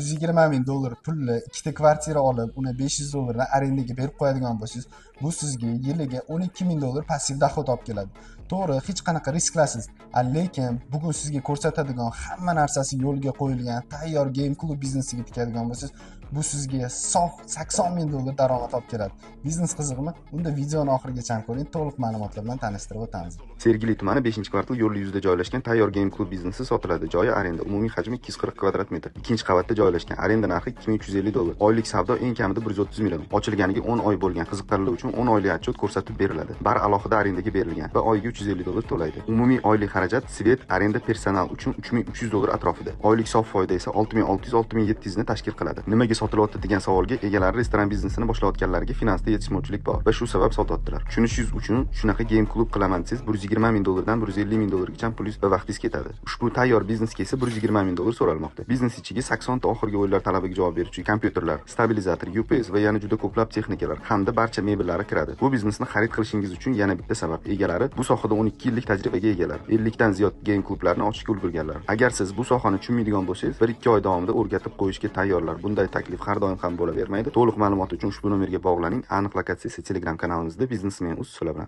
$120 ming pulli ikkita kvartira olib, uni $500 arendaga berib qo'yadigan bo'lsangiz, bu sizga yiliga $12 ming passiv doxod olib keladi. To'g'ri, hech qanaqa risklasiz. Lekin bugun sizga ko'rsatadigan hamma narsasi yo'lga qo'yilgan tayyor game klub biznesiga tikadigan bo'lsangiz, bu sizga $80 ming daromad olib keladi. Biznes qiziqmi? Unda videoni oxirigacha ko'ring, to'liq ma'lumotlar bilan tanishtirib o'tamiz. Sergeli tumani 5-kvartal yo'l yuzida joylashgan tayyor game klub biznesi sotiladi. Joyi arenda, umumiy hajmi 240 kvadrat metr. Ikkinchi qavatda joylashgan. Arenda narxi $2350. Oylik savdo eng kamida 130 million. Ochilganiga 10 oy bo'lgan qiziqarli uchun 10 oylik otchot ko'rsatib beriladi. Bar alohida arendaga berilgan va oyiga $350 to'laydi. Umumiy oylik xarajat svet, arenda, personal uchun $3300 atrofida. Oylik sof foyda esa 6600-6700 ni tashkil qiladi. Nimaga sotilyapti degan savolga egalari restoran biznesini boshlayotganlarga finansda yetishmovchilik bor va shu sabab sotyaptilar. Tushunishingiz uchun shunaqa game klub qilaman desangiz $120 ming dan $150 gacha pul va vaqtingiz ketadi. Ushbu tayyor biznesga esa $120 ming so'ralmoqda. Biznes ichiga 80 ta oxirgi o'yinlar talabiga javob beruvchi kompyuterlar, stabilizator, UPS va yana juda ko'plab texnikalar hamda barcha mebellari kiradi. Bu biznesni xarid qilishingiz uchun yana bitta sabab. Egalari bu sohada 12 yillik tajribaga egalar. 50 dan ziyod game klublarni ochishga ulgurganlar. Agar siz bu sohani tushunmaydigan bo'lsangiz, 1-2 oy davomida o'rgatib qo'yishga tayyorlar. Bunday taklif har doim ham bo'lavermaydi. To'liq ma'lumot uchun ushbu nomerga bog'laning. Aniq lokatsiya esa Telegram kanalimizda biznesmen.uz bilan.